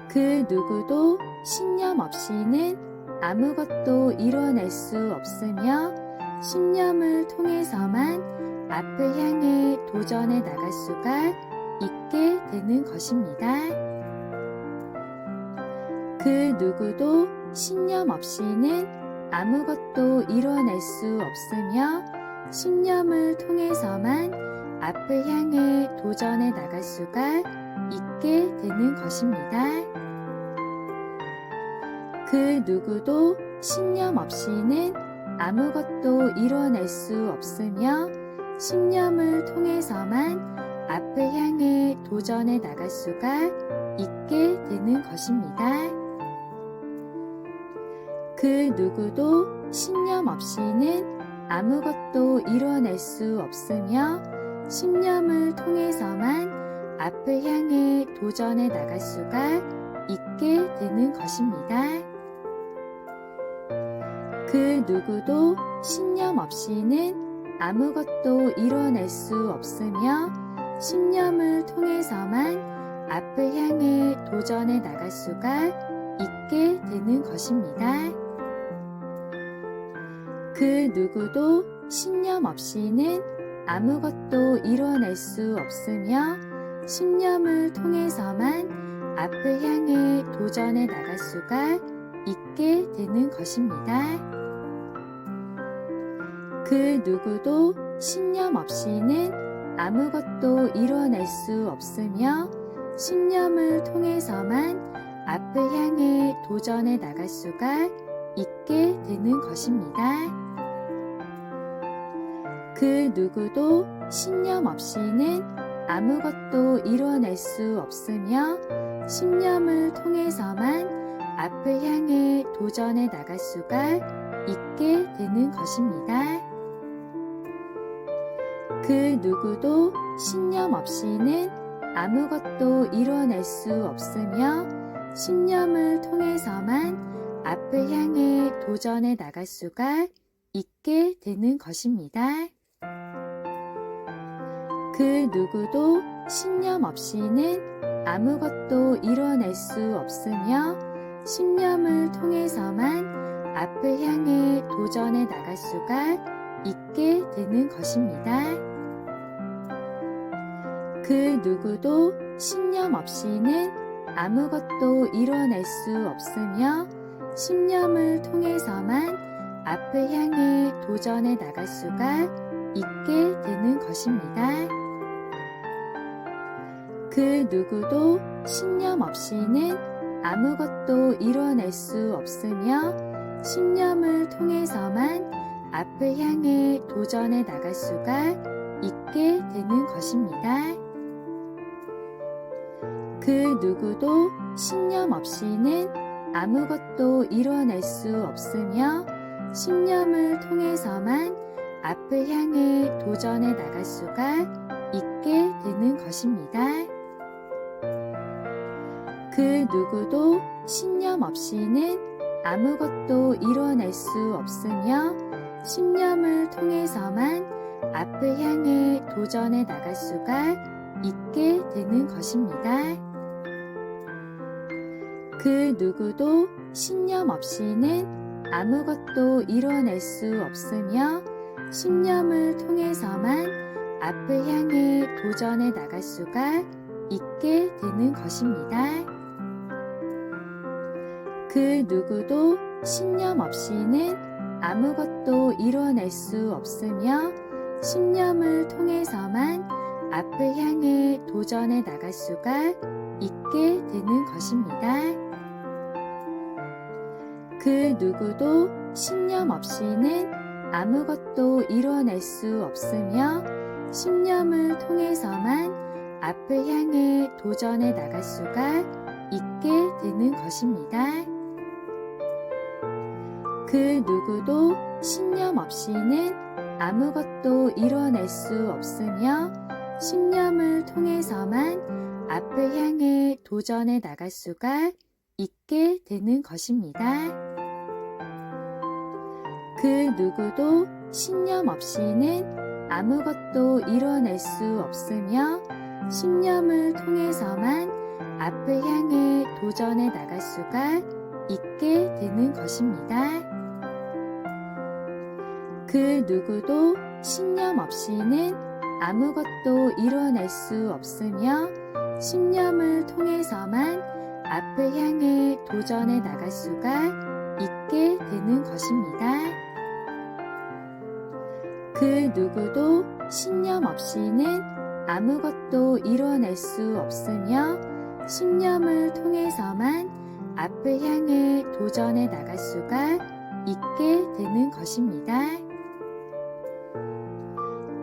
그 누구도 신념 없이는 아무것도 이뤄낼 수 없으며 신념을 통해서만 앞을 향해 도전해 나갈 수가 있게 되는 것입니다. 그 누구도 신념 없이는 아무것도 이뤄낼 수 없으며 신념을 통해서만 앞을 향해 도전해 나갈 수가 있게 되는 것입니다. 그 누구도 신념 없이는 아무것도 이뤄낼 수 없으며 신념을 통해서만 앞을 향해 도전해 나갈 수가 있게 되는 것입니다. 그 누구도 신념 없이는 아무것도 이뤄낼 수 없으며 신념을 통해서만 앞을 향해 도전해 나갈 수가 있게 되는 것입니다. 그 누구도 신념 없이는 아무것도 이뤄낼 수 없으며 신념을 통해서만 앞을 향해 도전해 나갈 수가 있게 되는 것입니다. 그 누구도 신념 없이는 아무것도 이뤄낼 수 없으며 신념을 통해서만 앞을 향해 도전해 나갈 수가 있게 되는 것입니다. 그 누구도 신념 없이는 아무것도 이뤄낼 수 없으며 신념을 통해서만 앞을 향해 도전해 나갈 수가 있게 되는 것입니다. 그 누구도 신념 없이는 아무것도 이뤄낼 수 없으며 신념을 통해서만 앞을 향해 도전해 나갈 수가 있게 되는 것입니다. 그 누구도 신념 없이는 아무것도 이뤄낼 수 없으며 신념을 통해서만 앞을 향해 도전해 나갈 수가 있게 되는 것입니다. 그 누구도 신념 없이는 아무것도 이뤄낼 수 없으며 신념을 통해서만 앞을 향해 도전해 나갈 수가 있게 되는 것입니다. 그 누구도 신념 없이는 아무것도 이뤄낼 수 없으며 신념을 통해서만 앞을 향해 도전해 나갈 수가 있게 되는 것입니다. 그 누구도 신념 없이는 아무것도 이뤄낼 수 없으며 신념을 통해서만 앞을 향해 도전해 나갈 수가 있게 되는 것입니다. 그 누구도 신념 없이는 아무것도 이뤄낼 수 없으며 신념을 통해서만 앞을 향해 도전해 나갈 수가 있게 되는 것입니다. 그 누구도 신념 없이는 아무것도 이뤄낼 수 없으며 신념을 통해서만 앞을 향해 도전해 나갈 수가 있게 되는 것입니다. 그 누구도 신념 없이는 아무것도 이뤄낼 수 없으며 신념을 통해서만 앞을 향해 도전해 나갈 수가 있게 되는 것입니다. 그 누구도 신념 없이는 아무것도 이뤄낼 수 없으며 신념을 통해서만 앞을 향해 도전해 나갈 수가 있게 되는 것입니다. 그 누구도 신념 없이는 아무것도 이뤄낼 수 없으며 신념을 통해서만 앞을 향해 도전해 나갈 수가 있게 되는 것입니다. 그 누구도 신념 없이는 아무것도 이뤄낼 수 없으며 신념을 통해서만 앞을 향해 도전해 나갈 수가 있게 되는 것입니다. 그 누구도 신념 없이는 아무것도 이뤄낼 수 없으며 신념을 통해서만 앞을 향해 도전해 나갈 수가 있게 되는 것입니다. 그 누구도 신념 없이는 아무것도 이뤄낼 수 없으며 신념을 통해서만 앞을 향해 도전해 나갈 수가 있게 되는 것입니다. 그 누구도 신념 없이는 아무것도 이뤄낼 수 없으며 신념을 통해서만 앞을 향해 도전해 나갈 수가 있게 되는 것입니다.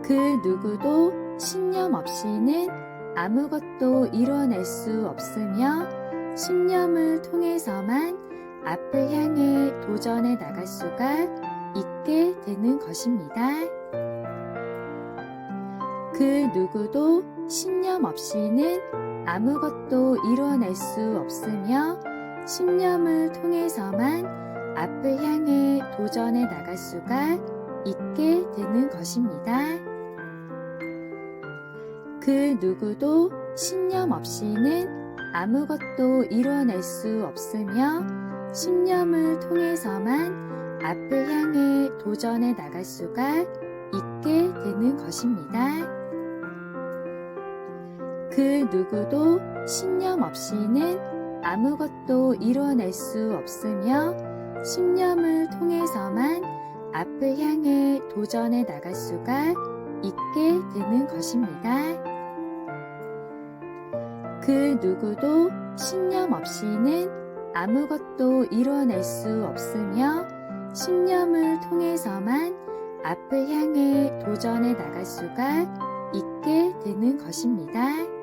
그 누구도 신념 없이는 아무것도 이뤄낼 수 없으며 신념을 통해서만 앞을 향해 도전해 나갈 수가 있게 되는 것입니다. 그 누구도 신념 없이는 아무것도 이뤄낼 수 없으며 신념을 통해서만 앞을 향해 도전해 나갈 수가 있게 되는 것입니다. 그 누구도 신념 없이는 아무것도 이뤄낼 수 없으며 신념을 통해서만 앞을 향해 도전해 나갈 수가 있게 되는 것입니다. 그 누구도 신념 없이는 아무것도 이뤄낼 수 없으며 신념을 통해서만 앞을 향해 도전해 나갈 수가 있게 되는 것입니다. 그 누구도 신념 없이는 아무것도 이뤄낼 수 없으며 신념을 통해서만 앞을 향해 도전해 나갈 수가 있게 되는 것입니다.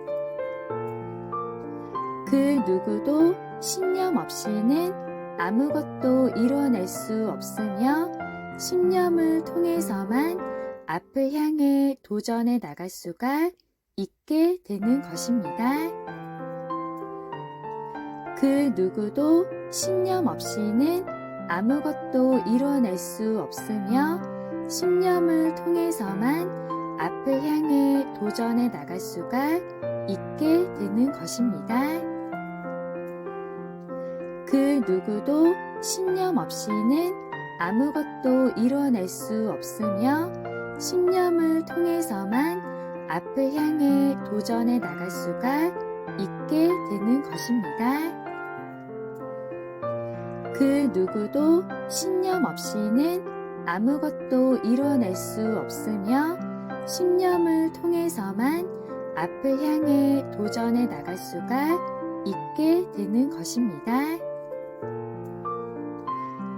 그 누구도 신념 없이는 아무것도 이뤄낼 수 없으며 신념을 통해서만 앞을 향해 도전해 나갈 수가 있게 되는 것입니다. 그 누구도 신념 없이는 아무것도 이뤄낼 수 없으며 신념을 통해서만 앞을 향해 도전해 나갈 수가 있게 되는 것입니다. 그 누구도 신념 없이는 아무것도 이뤄낼 수 없으며 신념을 통해서만 앞을 향해 도전해 나갈 수가 있게 되는 것입니다. 그 누구도 신념 없이는 아무것도 이뤄낼 수 없으며 신념을 통해서만 앞을 향해 도전해 나갈 수가 있게 되는 것입니다.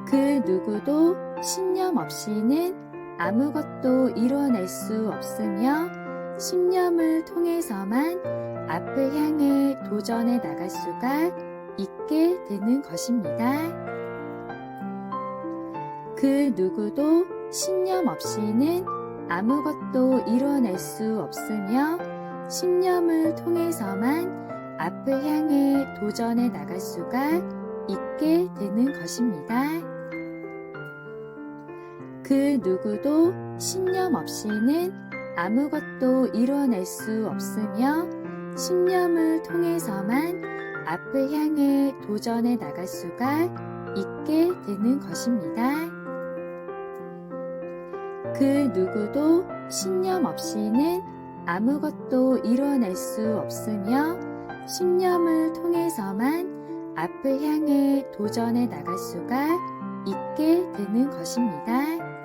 그 누구도 신념 없이는 아무것도 이뤄낼 수 없으며 신념을 통해서만 앞을 향해 도전해 나갈 수가 있게 되는 것입니다. 그 누구도 신념 없이는 아무것도 이뤄낼 수 없으며 신념을 통해서만 앞을 향해 도전해 나갈 수가 있게 되는 것입니다. 그 누구도 신념 없이는 아무것도 이뤄낼 수 없으며 신념을 통해서만 앞을 향해 도전해 나갈 수가 있게 되는 것입니다. 그 누구도 신념 없이는 아무것도 이뤄낼 수 없으며 신념을 통해서만 앞을 향해 도전해 나갈 수가 있게 되는 것입니다.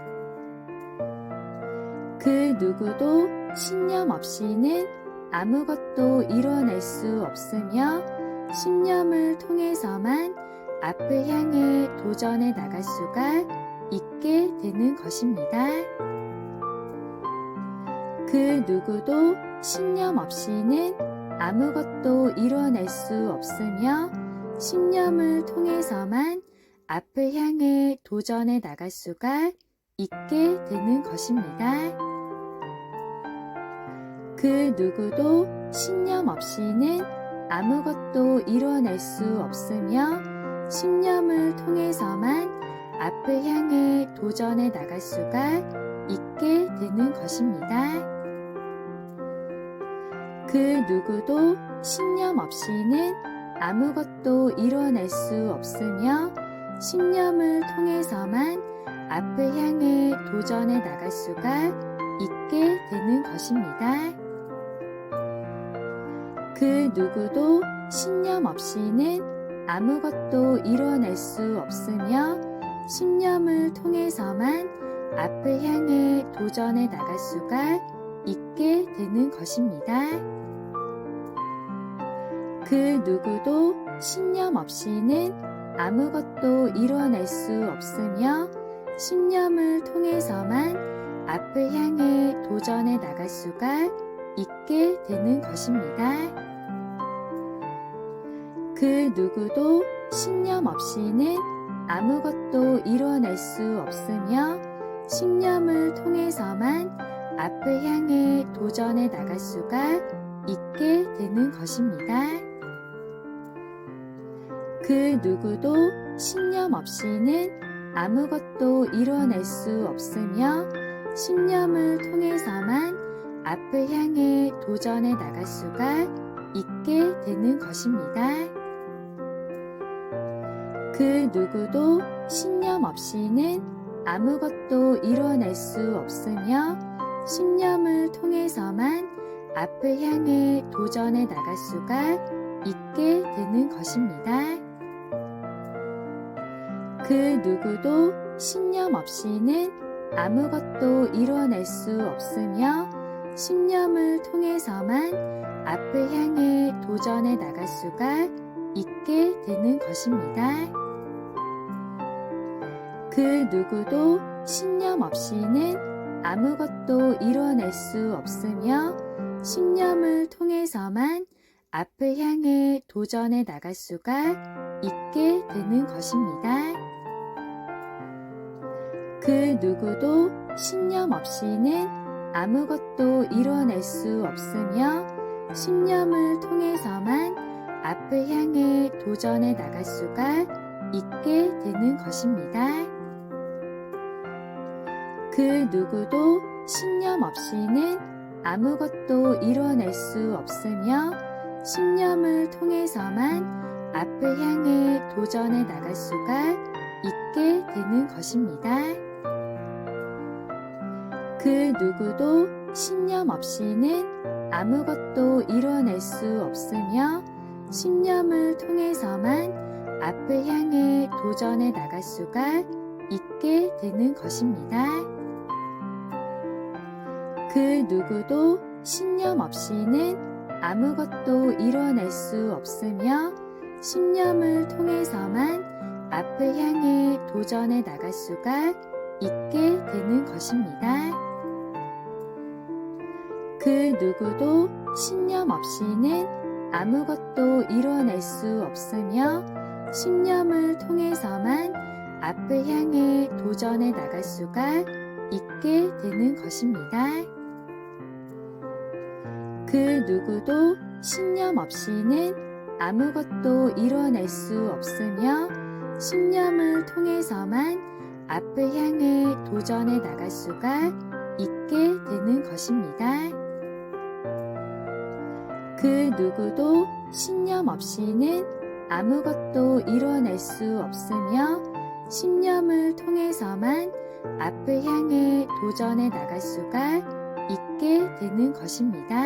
그 누구도 신념 없이는 아무것도 이뤄낼 수 없으며 신념을 통해서만 앞을 향해 도전해 나갈 수가 있게 되는 것입니다. 그 누구도 신념 없이는 아무것도 이뤄낼 수 없으며 신념을 통해서만 앞을 향해 도전해 나갈 수가 있게 되는 것입니다. 그 누구도 신념 없이는 아무것도 이뤄낼 수 없으며 신념을 통해서만 앞을 향해 도전해 나갈 수가 있게 되는 것입니다. 그 누구도 신념 없이는 아무것도 이뤄낼 수 없으며 신념을 통해서만 앞을 향해 도전해 나갈 수가 있게 되는 것입니다. 그 누구도 신념 없이는 아무것도 이뤄낼 수 없으며 신념을 통해서만 앞을 향해 도전해 나갈 수가 있게 되는 것입니다. 그 누구도 신념 없이는 아무것도 이뤄낼 수 없으며 신념을 통해서만 앞을 향해 도전해 나갈 수가 있게 되는 것입니다. 그 누구도 신념 없이는 아무것도 이뤄낼 수 없으며 신념을 통해서만 앞을 향해 도전해 나갈 수가 있게 되는 것입니다. 그 누구도 신념 없이는 아무것도 이뤄낼 수 없으며 신념을 통해서만 앞을 향해 도전해 나갈 수가 있게 되는 것입니다. 그 누구도 신념 없이는 아무것도 이뤄낼 수 없으며 신념을 통해서만 앞을 향해 도전해 나갈 수가 있게 되는 것입니다. 그 누구도 신념 없이는 아무것도 이뤄낼 수 없으며 신념을 통해서만 앞을 향해 도전해 나갈 수가 있게 되는 것입니다. 그 누구도 신념 없이는 아무것도 이뤄낼 수 없으며 신념을 통해서만 앞을 향해 도전해 나갈 수가 있게 되는 것입니다. 그 누구도 신념 없이는 아무것도 이뤄낼 수 없으며 신념을 통해서만 앞을 향해 도전해 나갈 수가 있게 되는 것입니다. 그 누구도 신념 없이는 아무것도 이뤄낼 수 없으며 신념을 통해서만 앞을 향해 도전해 나갈 수가 있게 되는 것입니다. 그 누구도 신념 없이는 아무것도 이뤄낼 수 없으며 신념을 통해서만 앞을 향해 도전해 나갈 수가 있게 되는 것입니다. 그 누구도 신념 없이는 아무것도 이뤄낼 수 없으며 신념을 통해서만 앞을 향해 도전해 나갈 수가 있게 되는 것입니다. 그 누구도 신념 없이는 아무것도 이뤄낼 수 없으며 신념을 통해서만 앞을 향해 도전해 나갈 수가 있게 되는 것입니다. 그 누구도 신념 없이는 아무것도 이뤄낼 수 없으며 신념을 통해서만 앞을 향해 도전해 나갈 수가 있게 되는 것입니다. 그 누구도 신념 없이는 아무것도 이뤄낼 수 없으며 신념을 통해서만 앞을 향해 도전해 나갈 수가 있게 되는 것입니다.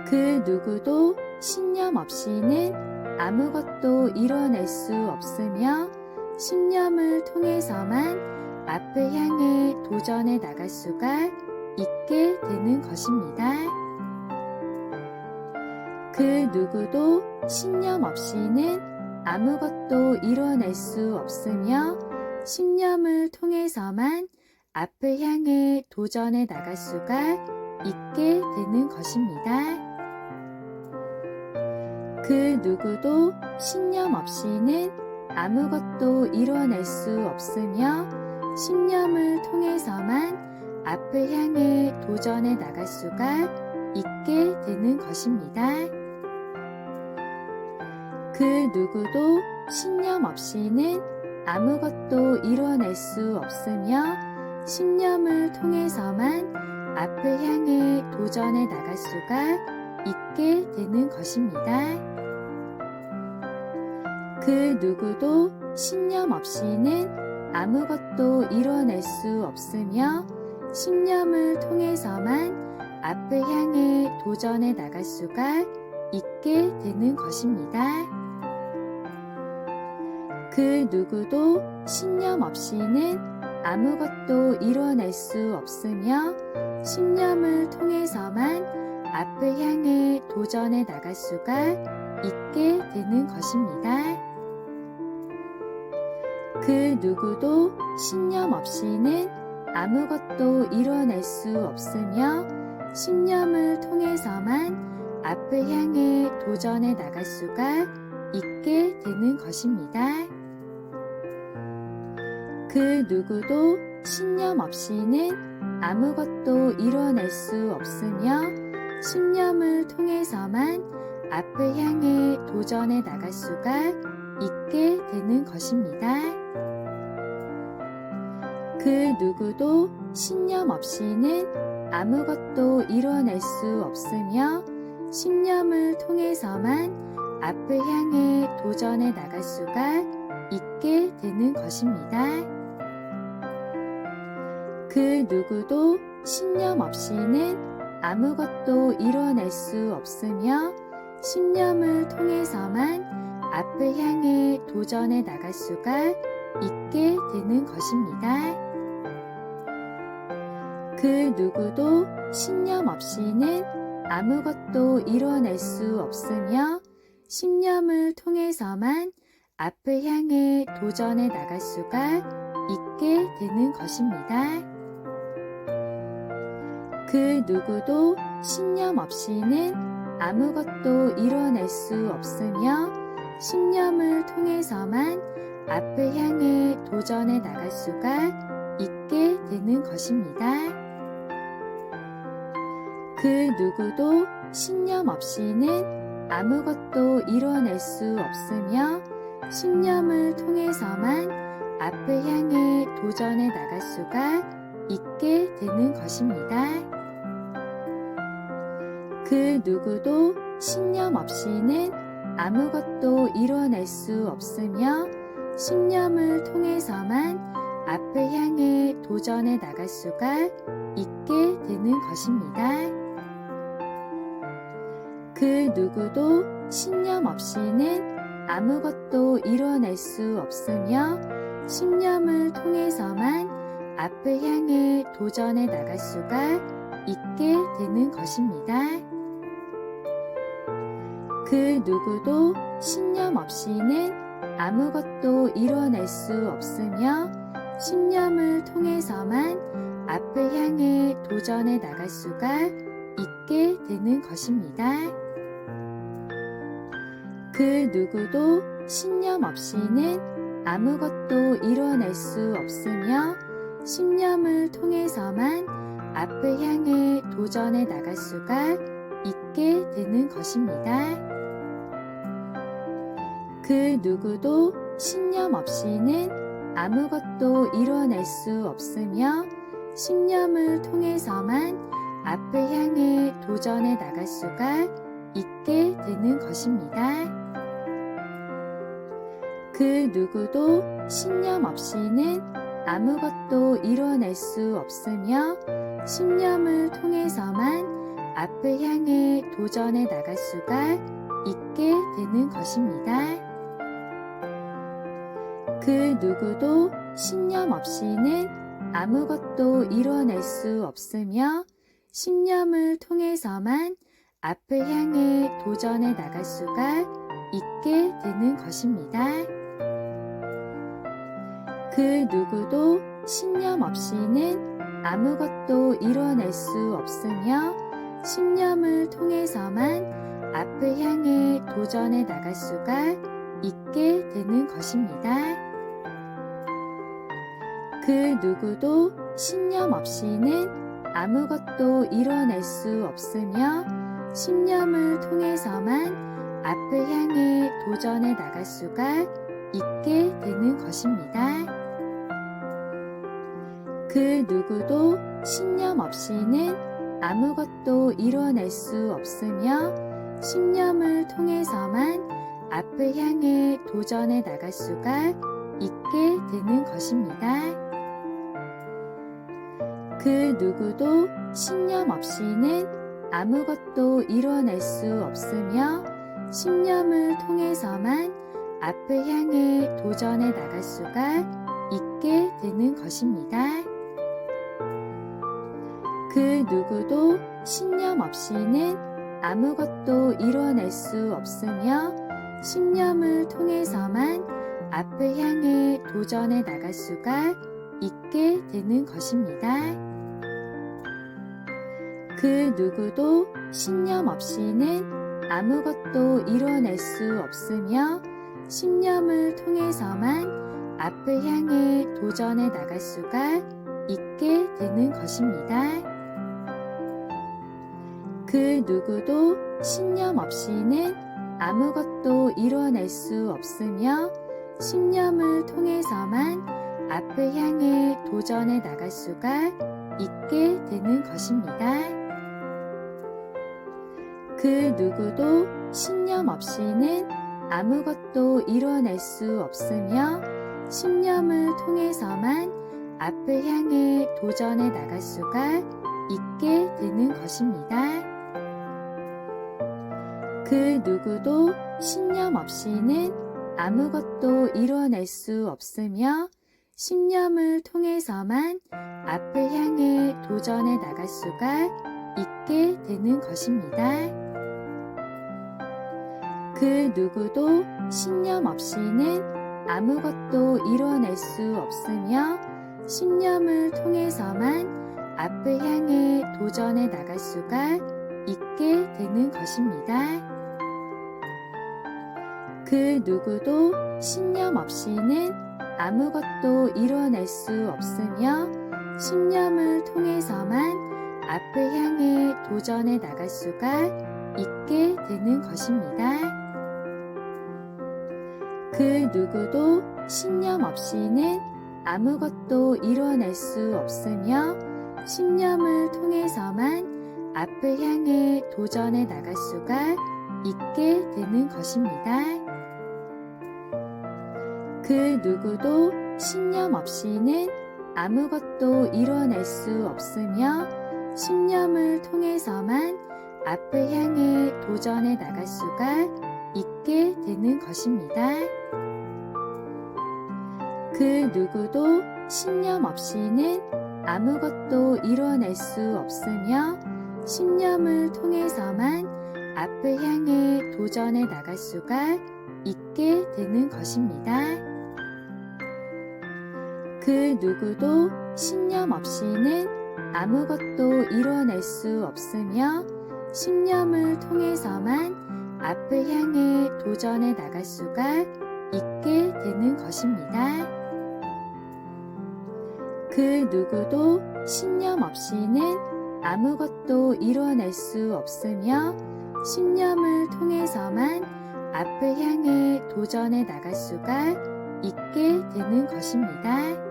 그 누구도 신념 없이는 아무것도 이뤄낼 수 없으며 신념을 통해서만 앞을 향해 도전해 나갈 수가 있게 되는 것입니다. 그 누구도 신념 없이는 아무것도 이뤄낼 수 없으며 신념을 통해서만 앞을 향해 도전해 나갈 수가 있게 되는 것입니다. 그 누구도 신념 없이는 아무것도 이뤄낼 수 없으며 신념을 통해서만 앞을 향해 도전해 나갈 수가 있게 되는 것입니다. 그 누구도 신념 없이는 아무것도 이뤄낼 수 없으며 신념을 통해서만 앞을 향해 도전해 나갈 수가 있게 되는 것입니다. 그 누구도 신념 없이는 아무것도 이뤄낼 수 없으며 신념을 통해서만 앞을 향해 도전해 나갈 수가 있게 되는 것입니다. 그 누구도 신념 없이는 아무것도 이뤄낼 수 없으며 신념을 통해서만 앞을 향해 도전해 나갈 수가 있게 되는 것입니다. 그 누구도 신념 없이는 아무것도 이뤄낼 수 없으며 신념을 통해서만 앞을 향해 도전해 나갈 수가 있게 되는 것입니다. 그 누구도 신념 없이는 아무것도 이뤄낼 수 없으며 신념을 통해서만 앞을 향해 도전해 나갈 수가 있게 되는 것입니다. 그 누구도 신념 없이는 아무것도 이뤄낼 수 없으며 신념을 통해서만 앞을 향해 도전해 나갈 수가 있게 되는 것입니다. 그 누구도 신념 없이는 아무것도 이뤄낼 수 없으며 신념을 통해서만 앞을 향해 도전해 나갈 수가 있게 되는 것입니다. 그 누구도 신념 없이는 아무것도 이뤄낼 수 없으며 신념을 통해서만 앞을 향해 도전해 나갈 수가 있게 되는 것입니다. 그 누구도 신념 없이는 아무것도 이뤄낼 수 없으며 신념을 통해서만 앞을 향해 도전해 나갈 수가 있게 되는 것입니다. 그 누구도 신념 없이는 아무것도 이뤄낼 수 없으며 신념을 통해서만 앞을 향해 도전해 나갈 수가 있게 되는 것입니다. 그 누구도 신념 없이는 아무것도 이뤄낼 수 없으며 신념을 통해서만 앞을 향해 도전해 나갈 수가 있게 되는 것입니다. 그 누구도 신념 없이는 아무것도 이뤄낼 수 없으며 신념을 통해서만 앞을 향해 도전해 나갈 수가 있게 되는 것입니다. 그 누구도 신념 없이는 아무것도 이뤄낼 수 없으며 신념을 통해서만 앞을 향해 도전해 나갈 수가 있게 되는 것입니다. 그 누구도 신념 없이는 아무것도 이뤄낼 수 없으며 신념을 통해서만 앞을 향해 도전해 나갈 수가 있게 되는 것입니다. 그 누구도 신념 없이는 아무것도 이뤄낼 수 없으며 신념을 통해서만 앞을 향해 도전해 나갈 수가 있게 되는 것입니다. 그 누구도 신념 없이는 아무것도 이뤄낼 수 없으며 신념을 통해서만 앞을 향해 도전해 나갈 수가 있게 되는 것입니다. 그 누구도 신념 없이는 아무것도 이뤄낼 수 없으며 신념을 통해서만 앞을 향해 도전해 나갈 수가 있게 되는 것입니다. 그 누구도 신념 없이는 아무것도 이뤄낼 수 없으며 신념을 통해서만 앞을 향해 도전해 나갈 수가 있게 되는 것입니다. 그 누구도 신념 없이는 아무것도 이뤄낼 수 없으며 신념을 통해서만 앞을 향해 도전해 나갈 수가 있게 되는 것입니다. 그 누구도 신념 없이는 아무것도 이뤄낼 수 없으며 신념을 통해서만 앞을 향해 도전해 나갈 수가 있게 되는 것입니다. 그 누구도 신념 없이는 아무것도 이뤄낼 수 없으며 신념을 통해서만 앞을 향해 도전해 나갈 수가 있게 되는 것입니다. 그 누구도 신념 없이는 아무것도 이뤄낼 수 없으며 신념을 통해서만 앞을 향해 도전해 나갈 수가 있게 되는 것입니다. 그 누구도 신념 없이는 아무것도 이뤄낼 수 없으며 신념을 통해서만 앞을 향해 도전해 나갈 수가 있게 되는 것입니다. 그 누구도 신념 없이는 아무것도 이뤄낼 수 없으며 신념을 통해서만 앞을 향해 도전해 나갈 수가 있게 되는 것입니다. 그 누구도 신념 없이는 아무것도 이뤄낼 수 없으며 신념을 통해서만 앞을 향해 도전해 나갈 수가 있게 되는 것입니다. 그 누구도 신념 없이는 아무것도 이뤄낼 수 없으며 신념을 통해서만 앞을 향해 도전해 나갈 수가 있게 되는 것입니다. 그 누구도 신념 없이는 아무것도 이뤄낼 수 없으며 신념을 통해서만 앞을 향해 도전해 나갈 수가 있게 되는 것입니다. 그 누구도 신념 없이는 아무것도 이뤄낼 수 없으며 신념을 통해서만 앞을 향해 도전해 나갈 수가 있게 되는 것입니다. 그 누구도 신념 없이는 아무것도 이뤄낼 수 없으며 신념을 통해서만 앞을 향해 도전해 나갈 수가 있게 되는 것입니다. 그 누구도 신념 없이는 아무것도 이뤄낼 수 없으며 신념을 통해서만 앞을 향해 도전해 나갈 수가 있게 되는 것입니다. 그 누구도 신념 없이는 아무것도 이뤄낼 수 없으며 신념을 통해서만 앞을 향해 도전해 나갈 수가 있게 되는 것입니다. 그 누구도 신념 없이는 아무것도 이뤄낼 수 없으며 신념을 통해서만 앞을 향해 도전해 나갈 수가 있게 되는 것입니다. 그 누구도 신념 없이는 아무것도 이뤄낼 수 없으며 신념을 통해서만 앞을 향해 도전해 나갈 수가 있게 되는 것입니다.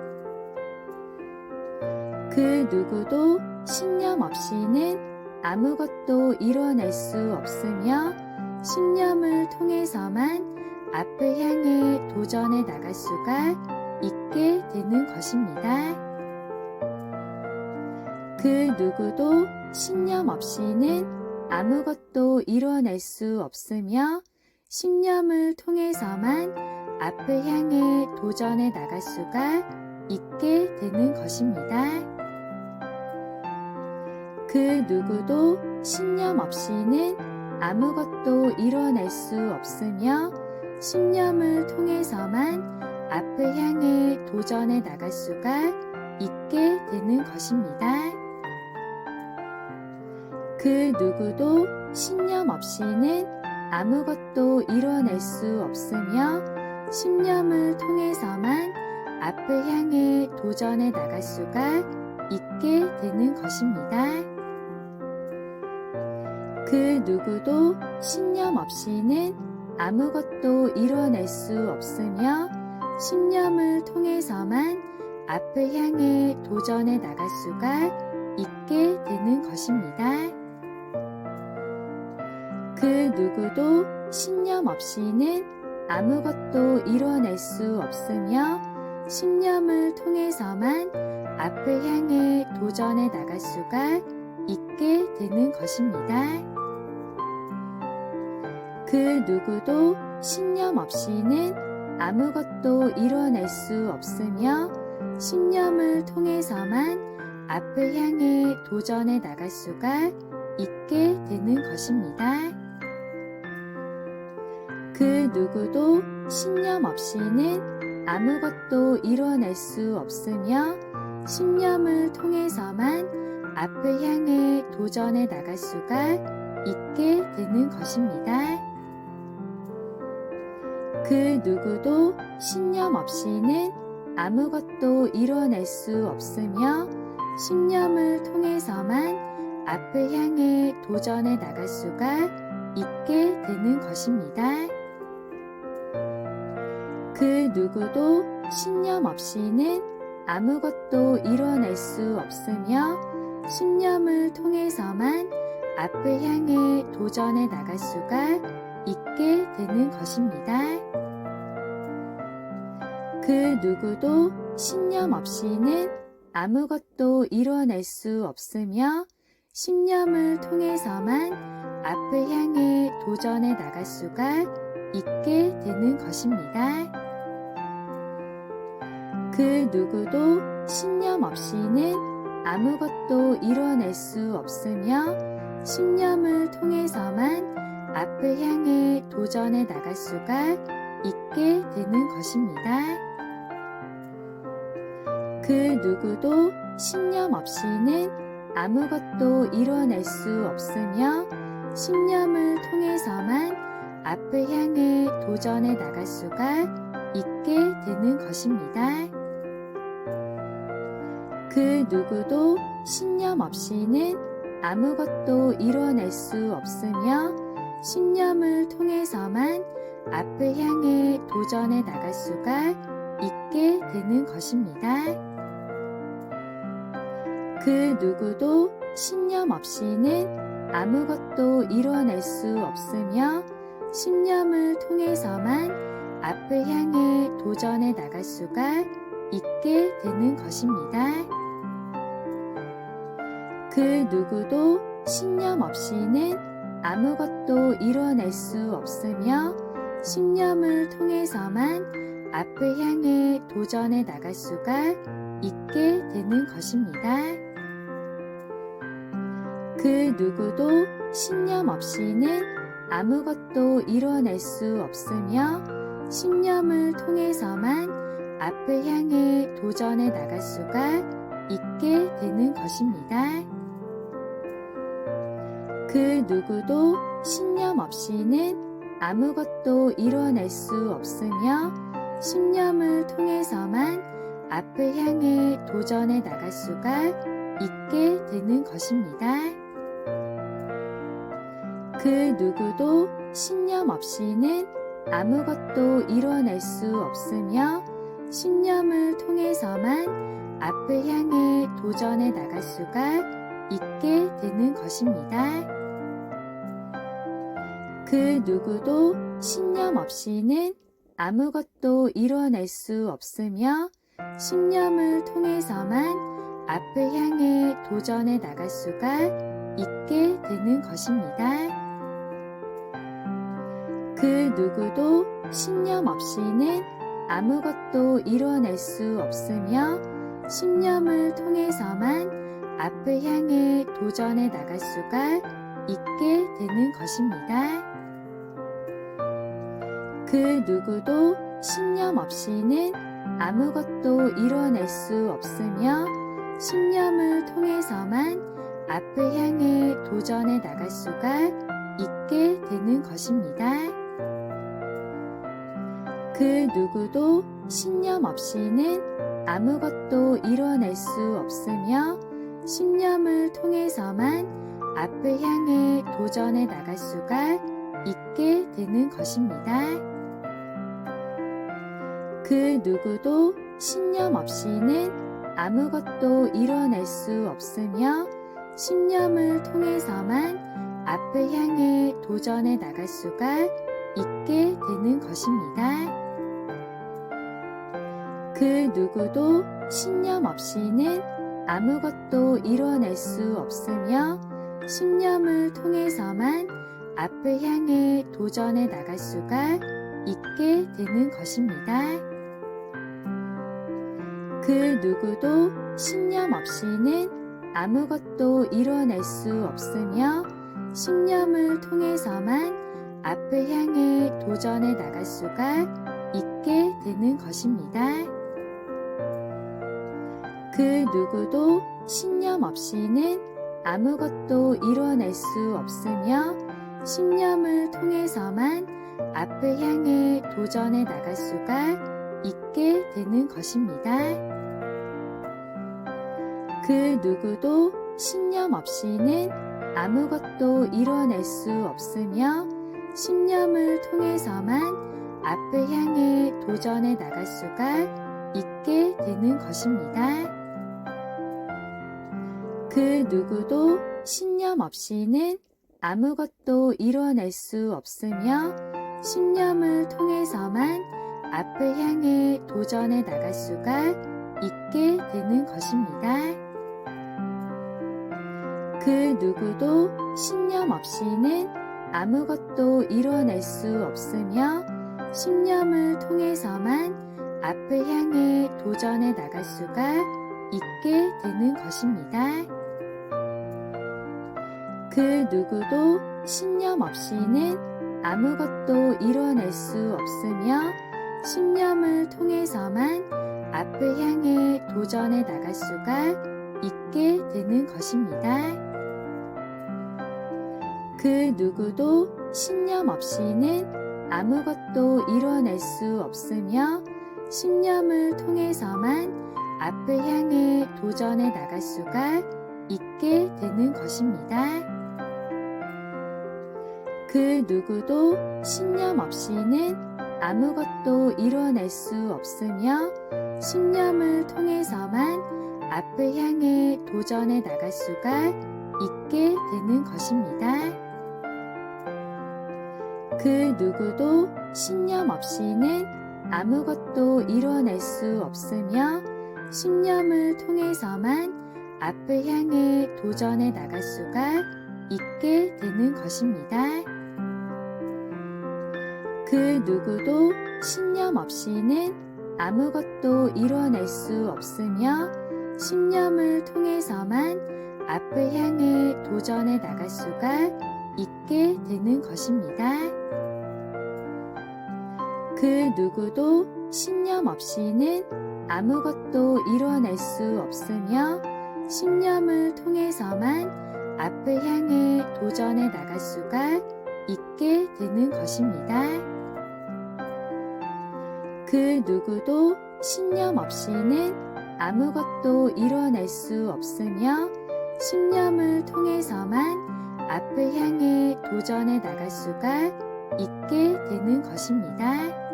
그 누구도 신념 없이는 아무것도 이뤄낼 수 없으며 신념을 통해서만 앞을 향해 도전해 나갈 수가 있게 되는 것입니다. 그 누구도 신념 없이는 아무것도 이뤄낼 수 없으며 신념을 통해서만 앞을 향해 도전해 나갈 수가 있게 되는 것입니다. 그 누구도 신념 없이는 아무것도 이뤄낼 수 없으며 신념을 통해서만 앞을 향해 도전해 나갈 수가 있게 되는 것입니다. 그 누구도 신념 없이는 아무것도 이뤄낼 수 없으며 신념을 통해서만 앞을 향해 도전해 나갈 수가 있게 되는 것입니다. 그 누구도 신념 없이는 아무것도 이뤄낼 수 없으며 신념을 통해서만 앞을 향해 도전해 나갈 수가 있게 되는 것입니다. 그 누구도 신념 없이는 아무것도 이뤄낼 수 없으며 신념을 통해서만 앞을 향해 도전해 나갈 수가 있게 되는 것입니다. 그 누구도 신념 없이는 아무것도 이뤄낼 수 없으며 신념을 통해서만 앞을 향해 도전해 나갈 수가 있게 되는 것입니다. 그 누구도 신념 없이는 아무것도 이뤄낼 수 없으며 신념을 통해서만 앞을 향해 도전해 나갈 수가 있게 되는 것입니다. 그 누구도 신념 없이는 아무것도 이뤄낼 수 없으며 신념을 통해서만 앞을 향해 도전해 나갈 수가 있게 되는 것입니다. 그 누구도 신념 없이는 아무것도 이뤄낼 수 없으며 신념을 통해서만 앞을 향해 도전해 나갈 수가 있게 되는 것입니다. 그 누구도 신념 없이는 아무것도 이뤄낼 수 없으며 신념을 통해서만 앞을 향해 도전해 나갈 수가 있게 되는 것입니다. 그 누구도 신념 없이는 아무것도 이뤄낼 수 없으며 신념을 통해서만 앞을 향해 도전해 나갈 수가 있게 되는 것입니다. 그 누구도 신념 없이는 아무것도 이뤄낼 수 없으며 신념을 통해서만 앞을 향해 도전해 나갈 수가 있게 되는 것입니다. 그 누구도 신념 없이는 아무것도 이뤄낼 수 없으며 신념을 통해서만 앞을 향해 도전해 나갈 수가 있게 되는 것입니다. 그 누구도 신념 없이는 아무것도 이뤄낼 수 없으며 신념을 통해서만 앞을 향해 도전해 나갈 수가 있게 되는 것입니다. 그 누구도 신념 없이는 아무것도 이뤄낼 수 없으며 신념을 통해서만 앞을 향해 도전해 나갈 수가 있게 되는 것입니다. 그 누구도 신념 없이는 아무것도 이뤄낼 수 없으며 신념을 통해서만 앞을 향해 도전해 나갈 수가 있게 되는 것입니다. 그 누구도 신념 없이는 아무것도 이뤄낼 수 없으며 신념을 통해서만 앞을 향해 도전해 나갈 수가 있게 되는 것입니다. 그 누구도 신념 없이는 아무것도 이뤄낼 수 없으며 신념을 통해서만 앞을 향해 도전해 나갈 수가 있게 되는 것입니다. 그 누구도 신념 없이는 아무것도 이뤄낼 수 없으며 신념을 통해서만 앞을 향해 도전해 나갈 수가 있게 되는 것입니다. 그 누구도 신념 없이는 아무것도 이뤄낼 수 없으며 신념을 통해서만 앞을 향해 도전해 나갈 수가 있게 되는 것입니다. 그 누구도 신념 없이는 아무것도 이뤄낼 수 없으며 신념을 통해서만 앞을 향해 도전해 나갈 수가 있게 되는 것입니다. 그 누구도 신념 없이는 아무것도 이뤄낼 수 없으며 신념을 통해서만 앞을 향해 도전해 나갈 수가 있게 되는 것입니다. 그 누구도 신념 없이는 아무것도 이뤄낼 수 없으며 신념을 통해서만 앞을 향해 도전해 나갈 수가 있게 되는 것입니다. 그 누구도 신념 없이는 아무것도 이뤄낼 수 없으며 신념을 통해서만 앞을 향해 도전해 나갈 수가 있게 되는 것입니다. 그 누구도 신념 없이는 아무것도 이뤄낼 수 없으며 신념을 통해서만 앞을 향해 도전해 나갈 수가 있게 되는 것입니다. 그 누구도 신념 없이는 아무것도 이뤄낼 수 없으며 신념을 통해서만 앞을 향해 도전해 나갈 수가 있게 되는 것입니다. 그 누구도 신념 없이는 아무것도 이뤄낼 수 없으며 신념을 통해서만 앞을 향해 도전해 나갈 수가 있게 되는 것입니다. 그 누구도 신념 없이는 아무것도 이뤄낼 수 없으며 신념을 통해서만 앞을 향해 도전해 나갈 수가 있게 되는 것입니다. 그 누구도 신념 없이는 아무것도 이뤄낼 수 없으며 신념을 통해서만 앞을 향해 도전해 나갈 수가 있게 되는 것입니다. 그 누구도 신념 없이는 아무것도 이뤄낼 수 없으며 신념을 통해서만 앞을 향해 도전해 나갈 수가 있게 되는 것입니다. 그 누구도 신념 없이는 아무것도 이뤄낼 수 없으며 신념을 통해서만 앞을 향해 도전해 나갈 수가 있게 되는 것입니다. 그 누구도 신념 없이는 아무것도 이뤄낼 수 없으며 신념을 통해서만 앞을 향해 도전해 나갈 수가 있게 되는 것입니다. 그 누구도 신념 없이는 아무것도 이뤄낼 수 없으며 신념을 통해서만 앞을 향해 도전해 나갈 수가 있게 되는 것입니다. 그 누구도 신념 없이는 아무것도 이뤄낼 수 없으며 신념을 통해서만 앞을 향해 도전해 나갈 수가 있게 되는 것입니다. 그 누구도 신념 없이는 아무것도 이뤄낼 수 없으며 신념을 통해서만 앞을 향해 도전해 나갈 수가 있게 되는 것입니다. 그 누구도 신념 없이는 아무것도 이뤄낼 수 없으며 신념을 통해서만 앞을 향해 도전해 나갈 수가 있게 되는 것입니다.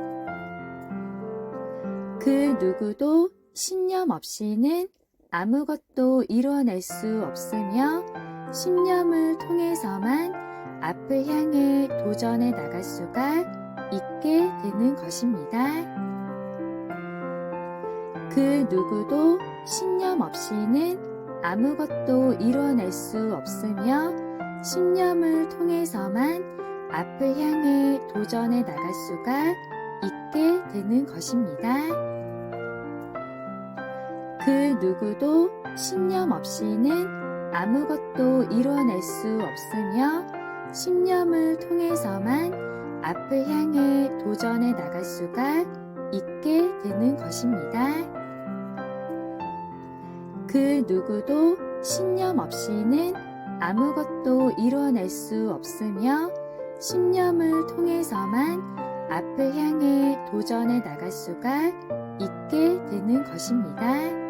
그 누구도 신념 없이는 아무것도 이뤄낼 수 없으며 신념을 통해서만 앞을 향해 도전해 나갈 수가 있게 되는 것입니다. 그 누구도 신념 없이는 아무것도 이뤄낼 수 없으며 신념을 통해서만 앞을 향해 도전해 나갈 수가 있게 되는 것입니다. 그 누구도 신념 없이는 아무것도 이뤄낼 수 없으며 신념을 통해서만 앞을 향해 도전해 나갈 수가 있게 되는 것입니다. 그 누구도 신념 없이는 아무것도 이뤄낼 수 없으며 신념을 통해서만 앞을 향해 도전해 나갈 수가 있게 되는 것입니다.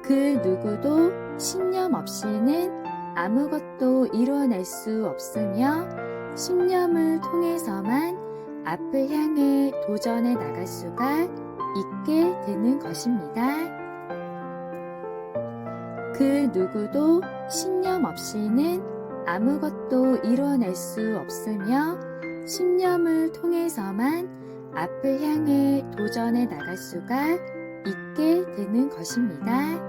그 누구도 신념 없이는 아무것도 이뤄낼 수 없으며 신념을 통해서만 앞을 향해 도전해 나갈 수가 있게 되는 것입니다. 그 누구도 신념 없이는 아무것도 이뤄낼 수 없으며 신념을 통해서만 앞을 향해 도전해 나갈 수가 있게 되는 것입니다.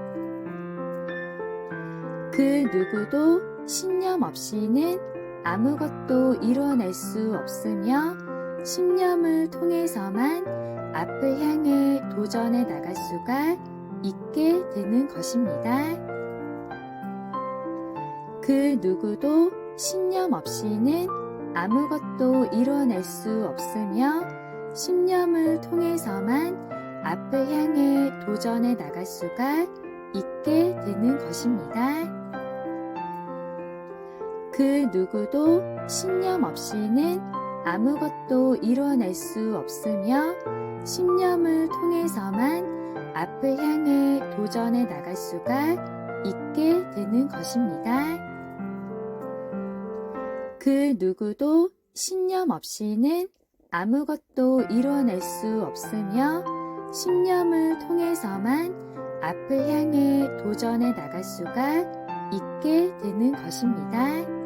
그 누구도 신념 없이는 아무것도 이뤄낼 수 없으며 신념을 통해서만 앞을 향해 도전해 나갈 수가 있게 되는 것입니다. 그 누구도 신념 없이는 아무것도 이뤄낼 수 없으며 신념을 통해서만 앞을 향해 도전해 나갈 수가 있게 되는 것입니다. 그 누구도 신념 없이는 아무것도 이뤄낼 수 없으며 신념을 통해서만 앞을 향해 도전해 나갈 수가 있게 되는 것입니다. 그 누구도 신념 없이는 아무것도 이뤄낼 수 없으며 신념을 통해서만 앞을 향해 도전해 나갈 수가 있게 되는 것입니다.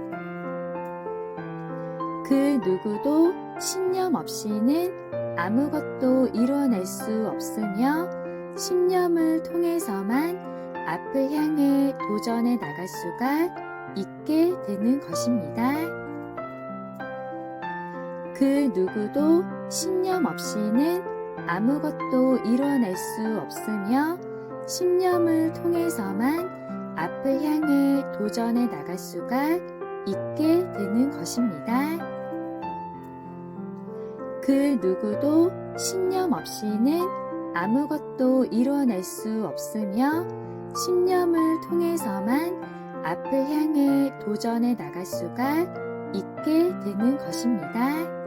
그 누구도 신념 없이는 아무것도 이뤄낼 수 없으며 신념을 통해서만 앞을 향해 도전해 나갈 수가 있게 되는 것입니다. 그 누구도 신념 없이는 아무것도 이뤄낼 수 없으며 신념을 통해서만 앞을 향해 도전해 나갈 수가 있게 되는 것입니다. 그 누구도 신념 없이는 아무것도 이뤄낼 수 없으며 신념을 통해서만 앞을 향해 도전해 나갈 수가 있게 되는 것입니다.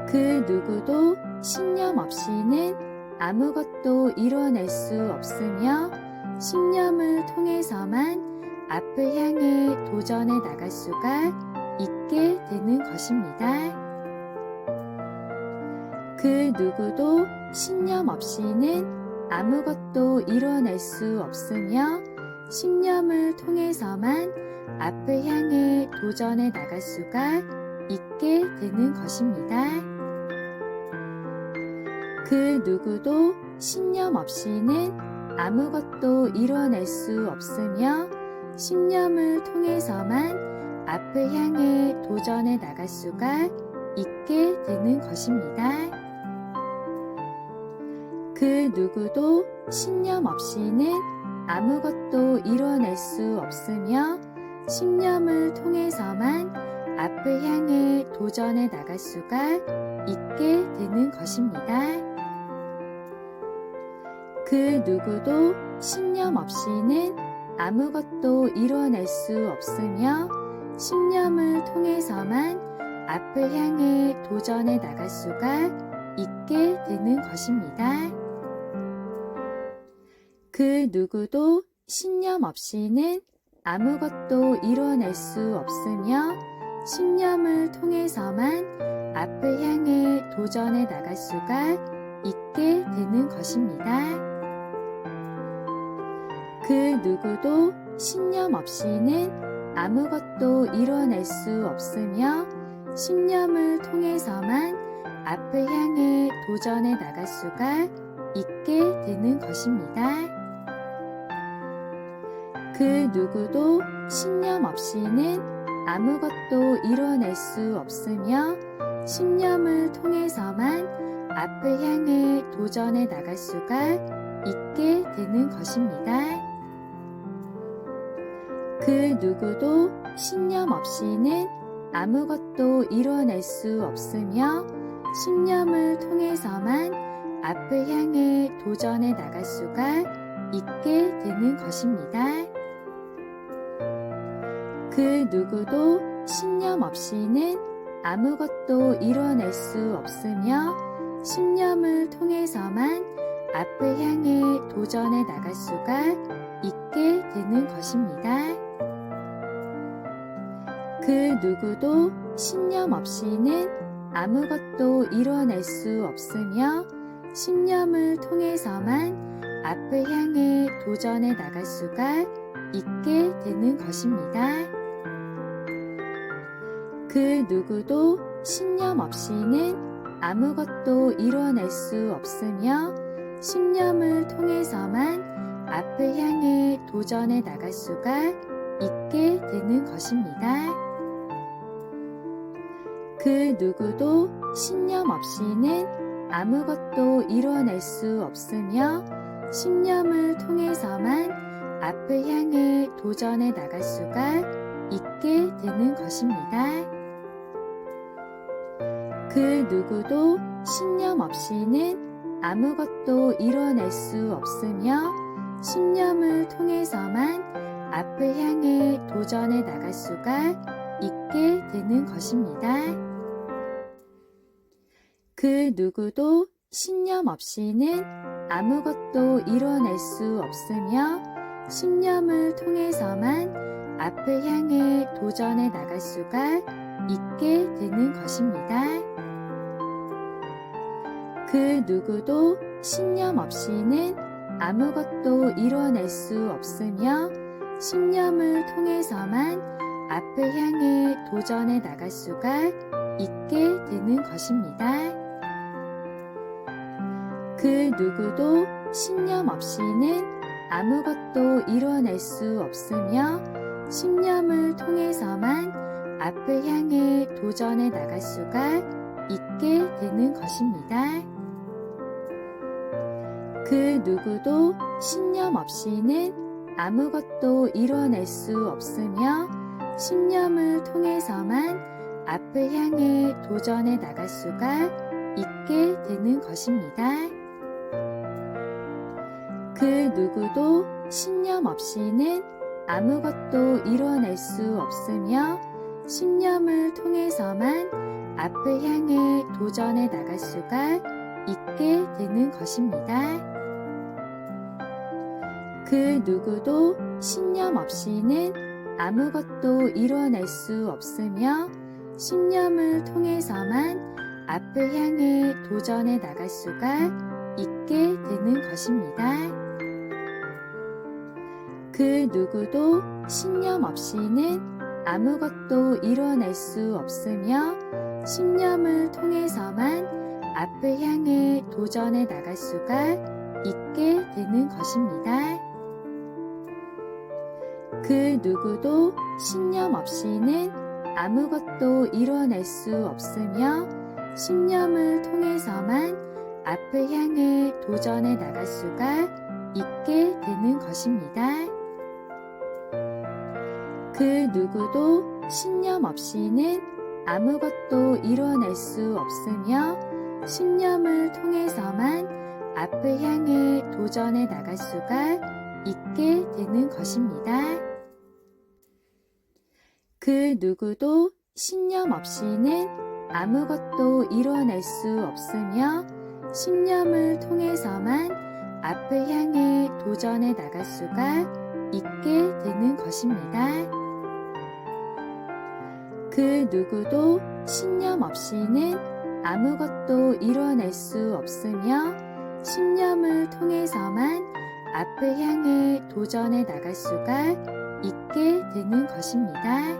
그 누구도 신념 없이는 아무것도 이뤄낼 수 없으며 신념을 통해서만 앞을 향해 도전해 나갈 수가 있게 되는 것입니다. 그 누구도 신념 없이는 아무것도 이뤄낼 수 없으며 신념을 통해서만 앞을 향해 도전해 나갈 수가 있게 되는 것입니다. 그 누구도 신념 없이는 아무것도 이뤄낼 수 없으며 신념을 통해서만 앞을 향해 도전해 나갈 수가 있게 되는 것입니다. 그 누구도 신념 없이는 아무것도 이뤄낼 수 없으며 신념을 통해서만 앞을 향해 도전해 나갈 수가 있게 되는 것입니다. 그 누구도 신념 없이는 아무것도 이뤄낼 수 없으며 신념을 통해서만 앞을 향해 도전해 나갈 수가 있게 되는 것입니다. 그 누구도 신념 없이는 아무것도 이뤄낼 수 없으며 신념을 통해서만 앞을 향해 도전해 나갈 수가 있게 되는 것입니다. 그 누구도 신념 없이는 아무것도 이뤄낼 수 없으며 신념을 통해서만 앞을 향해 도전해 나갈 수가 있게 되는 것입니다. 그 누구도 신념 없이는 아무것도 이뤄낼 수 없으며 신념을 통해서만 앞을 향해 도전해 나갈 수가 있게 되는 것입니다. 그 누구도 신념 없이는 아무것도 이뤄낼 수 없으며 신념을 통해서만 앞을 향해 도전해 나갈 수가 있게 되는 것입니다. 그 누구도 신념 없이는 아무것도 이뤄낼 수 없으며 신념을 통해서만 앞을 향해 도전해 나갈 수가 있게 되는 것입니다. 그 누구도 신념 없이는 아무것도 이뤄낼 수 없으며 신념을 통해서만 앞을 향해 도전해 나갈 수가 있게 되는 것입니다. 그 누구도 신념 없이는 아무것도 이뤄낼 수 없으며 신념을 통해서만 앞을 향해 도전해 나갈 수가 있게 되는 것입니다. 그 누구도 신념 없이는 아무것도 이뤄낼 수 없으며 신념을 통해서만 앞을 향해 도전해 나갈 수가 있게 되는 것입니다. 그 누구도 신념 없이는 아무것도 이뤄낼 수 없으며 신념을 통해서만 앞을 향해 도전해 나갈 수가 있게 되는 것입니다. 그 누구도 신념 없이는 아무것도 이뤄낼 수 없으며 신념을 통해서만 앞을 향해 도전해 나갈 수가 있게 되는 것입니다. 그 누구도 신념 없이는 아무것도 이뤄낼 수 없으며 신념을 통해서만 앞을 향해 도전해 나갈 수가 있게 되는 것입니다. 그 누구도 신념 없이는 아무것도 이뤄낼 수 없으며 신념을 통해서만 앞을 향해 도전해 나갈 수가 있게 되는 것입니다. 그 누구도 신념 없이는 아무것도 이뤄낼 수 없으며 신념을 통해서만 앞을 향해 도전해 나갈 수가 있게 되는 것입니다. 그 누구도 신념 없이는 아무것도 이뤄낼 수 없으며 신념을 통해서만 앞을 향해 도전해 나갈 수가 있게 되는 것입니다. 그 누구도 신념 없이는 아무것도 이뤄낼 수 없으며 신념을 통해서만 앞을 향해 도전해 나갈 수가 있게 되는 것입니다. 그 누구도 신념 없이는 아무것도 이뤄낼 수 없으며 신념을 통해서만 앞을 향해 도전해 나갈 수가 있게 되는 것입니다. 그 누구도 신념 없이는 아무것도 이뤄낼 수 없으며 신념을 통해서만 앞을 향해 도전해 나갈 수가 있게 되는 것입니다. 그 누구도 신념 없이는 아무것도 이뤄낼 수 없으며 신념을 통해서만 앞을 향해 도전해 나갈 수가 있게 되는 것입니다. 그 누구도 신념 없이는 아무것도 이뤄낼 수 없으며 신념을 통해서만 앞을 향해 도전해 나갈 수가 있게 되는 것입니다. 그 누구도 신념 없이는 아무것도 이뤄낼 수 없으며 신념을 통해서만 앞을 향해 도전해 나갈 수가 있게 되는 것입니다.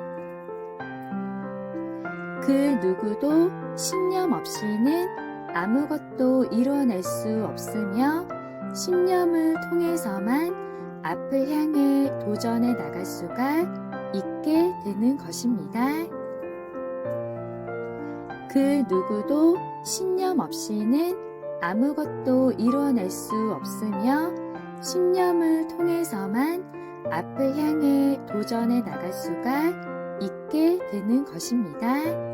그 누구도 신념 없이는 아무것도 이뤄낼 수 없으며 신념을 통해서만 앞을 향해 도전해 나갈 수가 있게 되는 것입니다. 그 누구도 신념 없이는 아무것도 이뤄낼 수 없으며 신념을 통해서만 앞을 향해 도전해 나갈 수가 있게 되는 것입니다.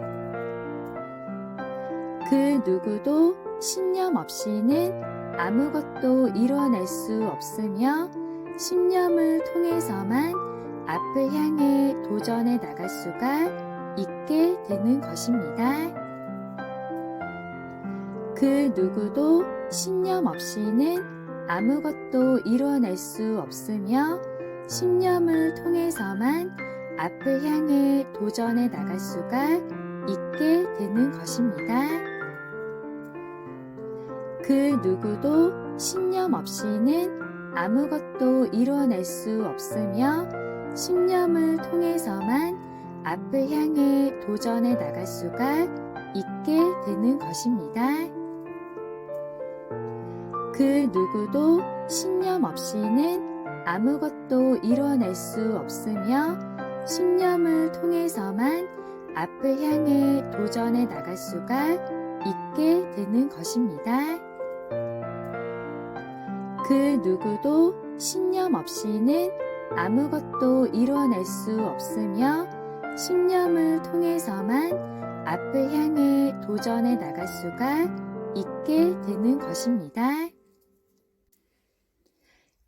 그 누구도 신념 없이는 아무것도 이뤄낼 수 없으며 신념을 통해서만 앞을 향해 도전해 나갈 수가 있게 되는 것입니다. 그 누구도 신념 없이는 아무것도 이뤄낼 수 없으며 신념을 통해서만 앞을 향해 도전해 나갈 수가 있게 되는 것입니다. 그 누구도 신념 없이는 아무것도 이뤄낼 수 없으며 신념을 통해서만 앞을 향해 도전해 나갈 수가 있게 되는 것입니다. 그 누구도 신념 없이는 아무것도 이뤄낼 수 없으며 신념을 통해서만 앞을 향해 도전해 나갈 수가 있게 되는 것입니다. 그 누구도 신념 없이는 아무것도 이뤄낼 수 없으며 신념을 통해서만 앞을 향해 도전해 나갈 수가 있게 되는 것입니다.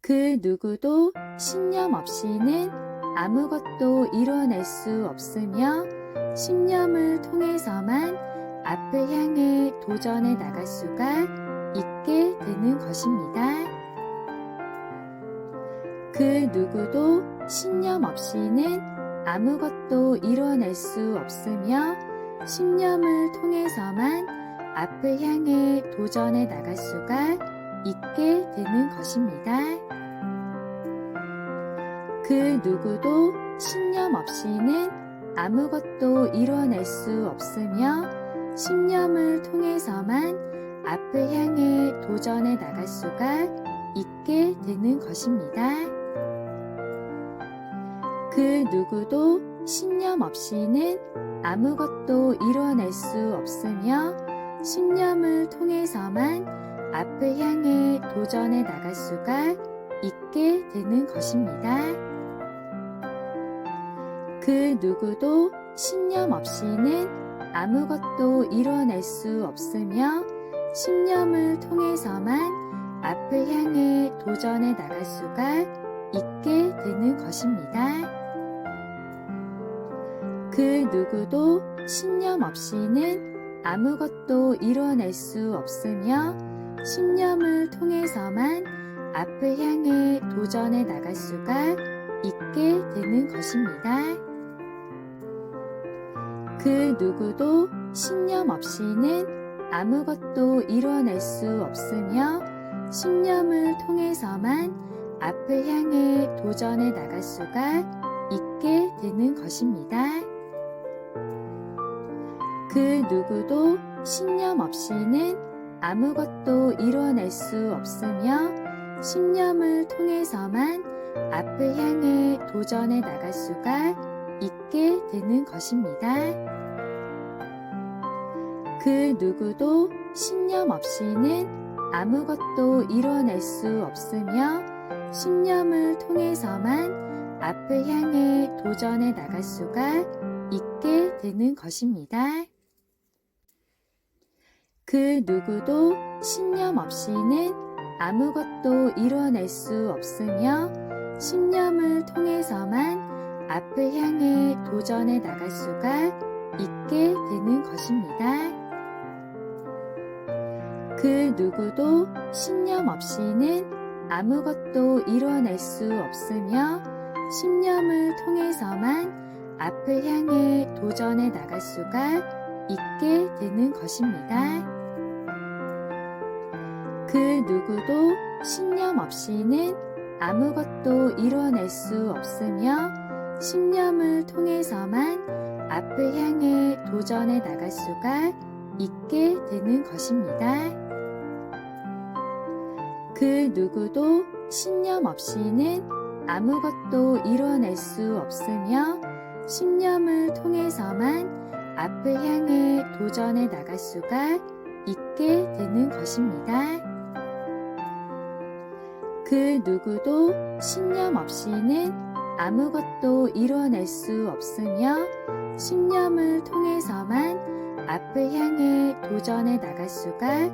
그 누구도 신념 없이는 아무것도 이뤄낼 수 없으며 신념을 통해서만 앞을 향해 도전해 나갈 수가 있게 되는 것입니다. 그 누구도 신념 없이는 아무것도 이뤄낼 수 없으며 신념을 통해서만 앞을 향해 도전해 나갈 수가 있게 되는 것입니다. 그 누구도 신념 없이는 아무것도 이뤄낼 수 없으며 신념을 통해서만 앞을 향해 도전해 나갈 수가 있게 되는 것입니다. 그 누구도 신념 없이는 아무것도 이뤄낼 수 없으며 신념을 통해서만 앞을 향해 도전해 나갈 수가 있게 되는 것입니다. 그 누구도 신념 없이는 아무것도 이뤄낼 수 없으며 신념을 통해서만 앞을 향해 도전해 나갈 수가 있게 되는 것입니다. 그 누구도 신념 없이는 아무것도 이뤄낼 수 없으며 신념을 통해서만 앞을 향해 도전해 나갈 수가 있게 되는 것입니다. 그 누구도 신념 없이는 아무것도 이뤄낼 수 없으며 신념을 통해서만 앞을 향해 도전해 나갈 수가 있게 되는 것입니다. 그 누구도 신념 없이는 아무것도 이뤄낼 수 없으며 신념을 통해서만 앞을 향해 도전해 나갈 수가 있게 되는 것입니다. 그 누구도 신념 없이는 아무것도 이뤄낼 수 없으며 신념을 통해서만 앞을 향해 도전해 나갈 수가 있게 되는 것입니다. 그 누구도 신념 없이는 아무것도 이뤄낼 수 없으며 신념을 통해서만 앞을 향해 도전해 나갈 수가 있게 되는 것입니다. 그 누구도 신념 없이는 아무것도 이뤄낼 수 없으며 신념을 통해서만 앞을 향해 도전해 나갈 수가 있게 되는 것입니다. 그 누구도 신념 없이는 아무것도 이뤄낼 수 없으며 신념을 통해서만 앞을 향해 도전해 나갈 수가 있게 되는 것입니다. 그 누구도 신념 없이는 아무것도 이뤄낼 수 없으며 신념을 통해서만 앞을 향해 도전해 나갈 수가 있게 되는 것입니다. 그 누구도 신념 없이는 아무것도 이뤄낼 수 없으며 신념을 통해서만 앞을 향해 도전해 나갈 수가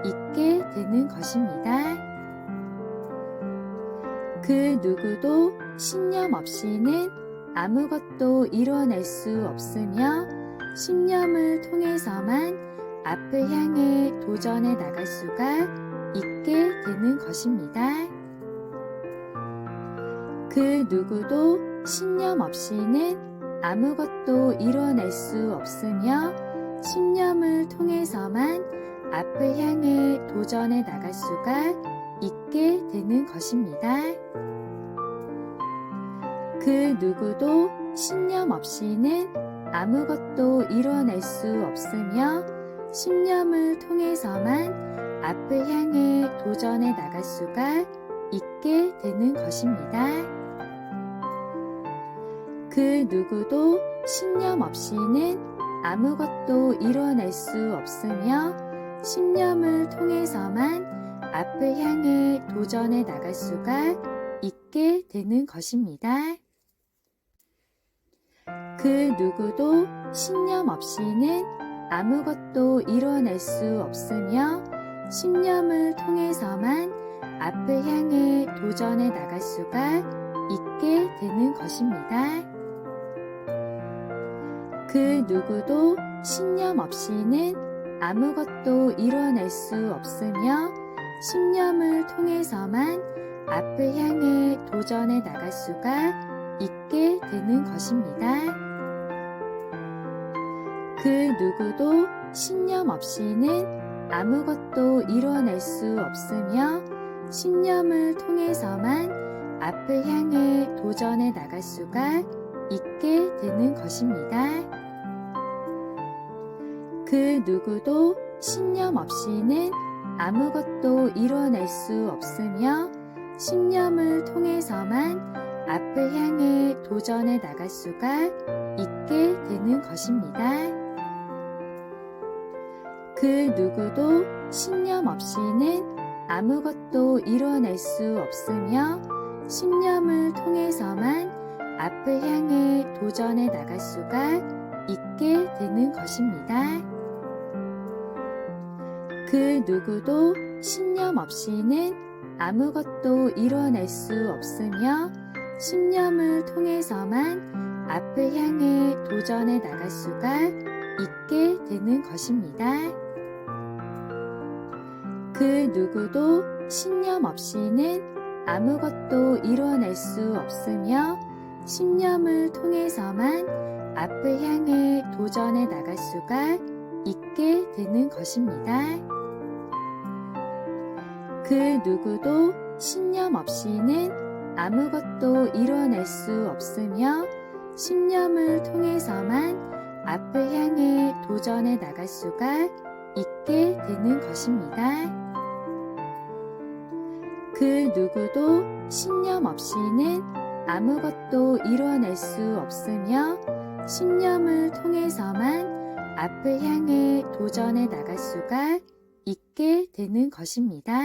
있게 되는 것입니다. 그 누구도 신념 없이는 아무것도 이뤄낼 수 없으며 신념을 통해서만 앞을 향해 도전해 나갈 수가 있게 되는 것입니다. 그 누구도 신념 없이는 아무것도 이뤄낼 수 없으며 신념을 통해서만 앞을 향해 도전해 나갈 수가 있게 되는 것입니다. 그 누구도 신념 없이는 아무것도 이뤄낼 수 없으며 신념을 통해서만 앞을 향해 도전해 나갈 수가 있게 되는 것입니다. 그 누구도 신념 없이는 아무것도 이뤄낼 수 없으며 신념을 통해서만 앞을 향해 도전해 나갈 수가 있게 되는 것입니다. 그 누구도 신념 없이는 아무것도 이뤄낼 수 없으며 신념을 통해서만 앞을 향해 도전해 나갈 수가 있게 되는 것입니다. 그 누구도 신념 없이는 아무것도 이뤄낼 수 없으며 신념을 통해서만 앞을 향해 도전해 나갈 수가 있게 되는 것입니다. 그 누구도 신념 없이는 아무것도 이뤄낼 수 없으며 신념을 통해서만 앞을 향해 도전해 나갈 수가 있게 되는 것입니다. 그 누구도 신념 없이는 아무것도 이뤄낼 수 없으며 신념을 통해서만 앞을 향해 도전해 나갈 수가 있게 되는 것입니다. 그 누구도 신념 없이는 아무것도 이뤄낼 수 없으며 신념을 통해서만 앞을 향해 도전해 나갈 수가 있게 되는 것입니다. 그 누구도 신념 없이는 아무것도 이뤄낼 수 없으며 신념을 통해서만 앞을 향해 도전해 나갈 수가 있게 되는 것입니다. 그 누구도 신념 없이는 아무것도 이뤄낼 수 없으며 신념을 통해서만 앞을 향해 도전해 나갈 수가 있게 되는 것입니다. 그 누구도 신념 없이는 아무것도 이뤄낼 수 없으며 신념을 통해서만 앞을 향해 도전해 나갈 수가 있게 되는 것입니다. 그 누구도 신념 없이는 아무것도 이뤄낼 수 없으며 신념을 통해서만 앞을 향해 도전해 나갈 수가 있게 되는 것입니다.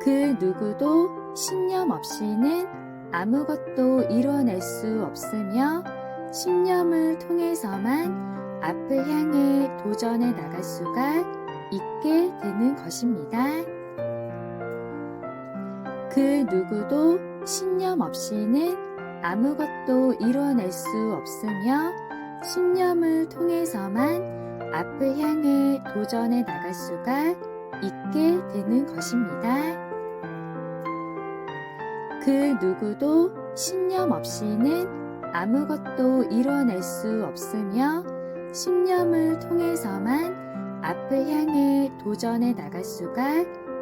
그 누구도 신념 없이는 아무것도 이뤄낼 수 없으며 신념을 통해서만 앞을 향해 도전해 나갈 수가 있게 되는 것입니다. 그 누구도 신념 없이는 아무것도 이뤄낼 수 없으며 신념을 통해서만 앞을 향해 도전해 나갈 수가 있게 되는 것입니다. 그 누구도 신념 없이는 아무것도 이뤄낼 수 없으며 신념을 통해서만 앞을 향해 도전해 나갈 수가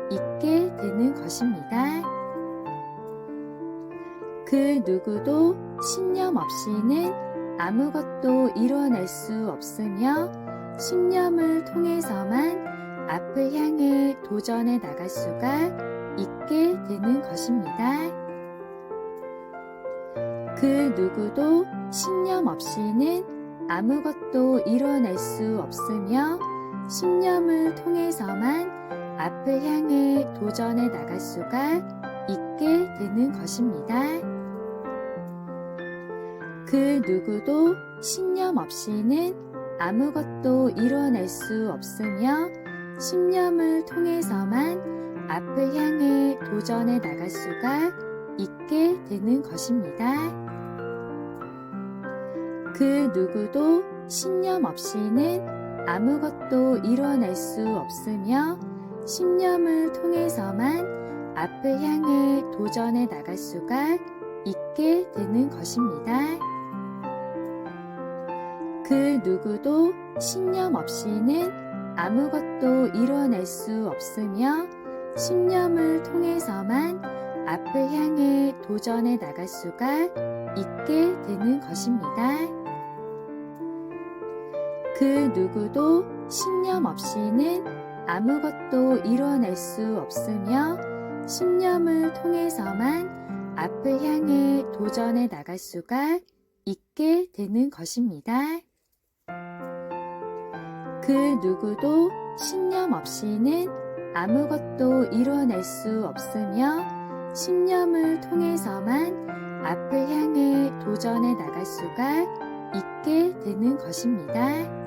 있게 되는 것입니다. 그 누구도 신념 없이는 아무것도 이뤄낼 수 없으며 신념을 통해서만 앞을 향해 도전해 나갈 수가 있게 되는 것입니다. 그 누구도 신념 없이는 아무것도 이뤄낼 수 없으며 신념을 통해서만 앞을 향해 도전해 나갈 수가 있게 되는 것입니다. 그 누구도 신념 없이는 아무것도 이뤄낼 수 없으며 신념을 통해서만 앞을 향해 도전해 나갈 수가 있게 되는 것입니다. 그 누구도 신념 없이는 아무것도 이뤄낼 수 없으며 신념을 통해서만 앞을 향해 도전해 나갈 수가 있게 되는 것입니다. 그 누구도 신념 없이는 아무것도 이뤄낼 수 없으며 신념을 통해서만 앞을 향해 도전해 나갈 수가 있게 되는 것입니다. 그 누구도 신념 없이는 아무것도 이뤄낼 수 없으며 신념을 통해서만 앞을 향해 도전해 나갈 수가 있게 되는 것입니다. 그 누구도 신념 없이는 아무것도 이뤄낼 수 없으며 신념을 통해서만 앞을 향해 도전해 나갈 수가 있게 되는 것입니다.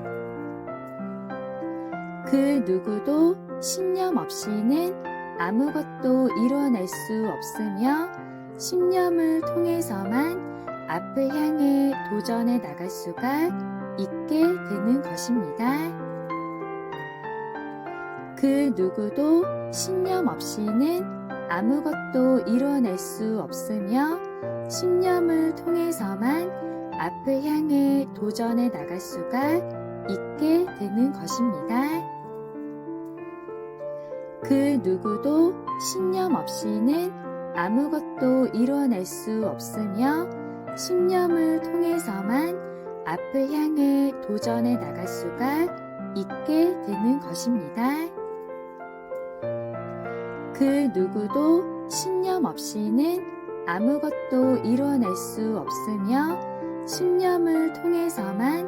그 누구도 신념 없이는 아무것도 이뤄낼 수 없으며 신념을 통해서만 앞을 향해 도전해 나갈 수가 있게 되는 것입니다. 그 누구도 신념 없이는 아무것도 이뤄낼 수 없으며 신념을 통해서만 앞을 향해 도전해 나갈 수가 있게 되는 것입니다. 그 누구도 신념 없이는 아무것도 이뤄낼 수 없으며 신념을 통해서만 앞을 향해 도전해 나갈 수가 있게 되는 것입니다. 그 누구도 신념 없이는 아무것도 이뤄낼 수 없으며 신념을 통해서만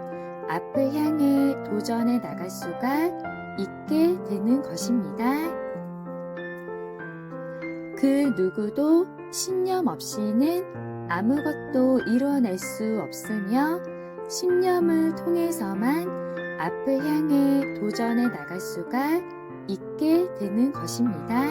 앞을 향해 도전해 나갈 수가 있게 되는 것입니다. 그 누구도 신념 없이는 아무것도 이뤄낼 수 없으며 신념을 통해서만 앞을 향해 도전해 나갈 수가 있게 되는 것입니다.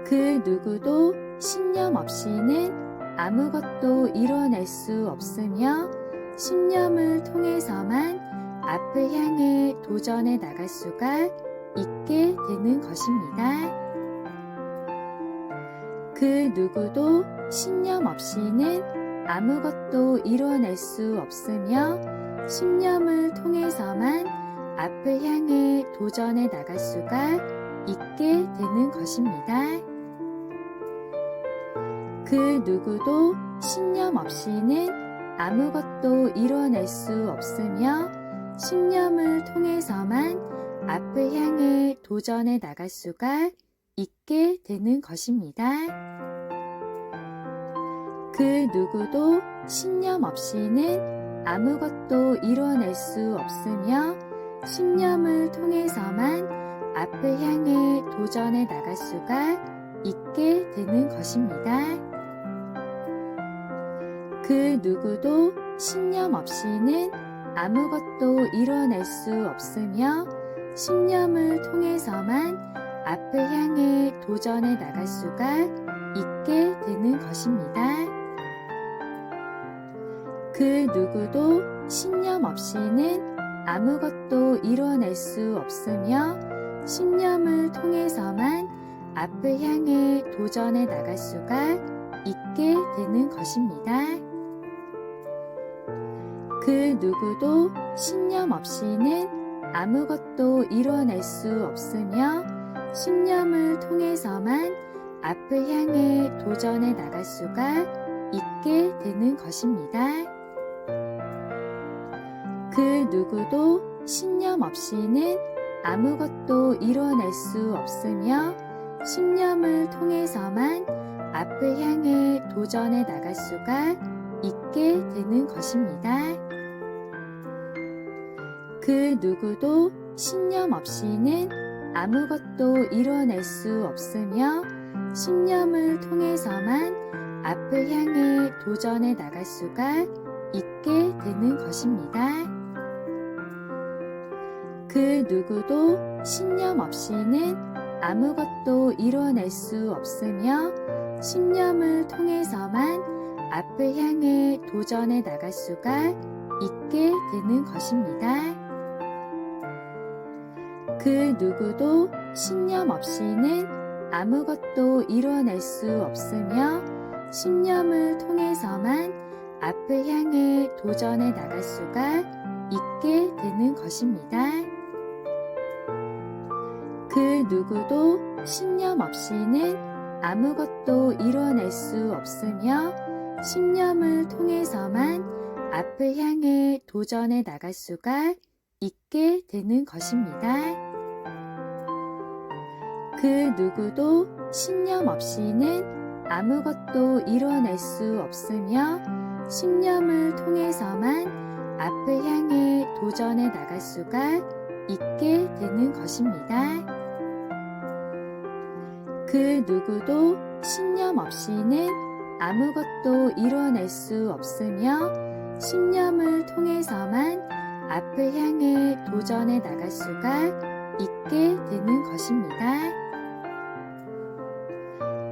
그 누구도 신념 없이는 아무것도 이뤄낼 수 없으며 신념을 통해서만 앞을 향해 도전해 나갈 수가 있게 되는 것입니다. 그 누구도 신념 없이는 아무것도 이뤄낼 수 없으며 신념을 통해서만 앞을 향해 도전해 나갈 수가 있게 되는 것입니다. 그 누구도 신념 없이는 아무것도 이뤄낼 수 없으며 신념을 통해서만 앞을 향해 도전해 나갈 수가 있게 되는 것입니다. 그 누구도 신념 없이는 아무것도 이뤄낼 수 없으며 신념을 통해서만 앞을 향해 도전해 나갈 수가 있게 되는 것입니다. 그 누구도 신념 없이는 아무것도 이뤄낼 수 없으며 신념을 통해서만 앞을 향해 도전해 나갈 수가 있게 되는 것입니다. 그 누구도 신념 없이는 아무것도 이뤄낼 수 없으며 신념을 통해서만 앞을 향해 도전해 나갈 수가 있게 되는 것입니다. 그 누구도 신념 없이는 아무것도 이뤄낼 수 없으며 신념을 통해서만 앞을 향해 도전해 나갈 수가 있게 되는 것입니다. 그 누구도 신념 없이는 아무것도 이뤄낼 수 없으며 신념을 통해서만 앞을 향해 도전해 나갈 수가 있게 되는 것입니다. 그 누구도 신념 없이는 아무것도 이뤄낼 수 없으며 신념을 통해서만 앞을 향해 도전해 나갈 수가 있게 되는 것입니다. 그 누구도 신념 없이는 아무것도 이뤄낼 수 없으며 신념을 통해서만 앞을 향해 도전해 나갈 수가 있게 되는 것입니다. 그 누구도 신념 없이는 아무것도 이뤄낼 수 없으며 신념을 통해서만 앞을 향해 도전해 나갈 수가 있게 되는 것입니다. 그 누구도 신념 없이는 아무것도 이뤄낼 수 없으며 신념을 통해서만 앞을 향해 도전해 나갈 수가 있게 되는 것입니다. 그 누구도 신념 없이는 아무것도 이뤄낼 수 없으며 신념을 통해서만 앞을 향해 도전해 나갈 수가 있게 되는 것입니다. 그 누구도 신념 없이는 아무것도 이뤄낼 수 없으며 신념을 통해서만 앞을 향해 도전해 나갈 수가 있게 되는 것입니다.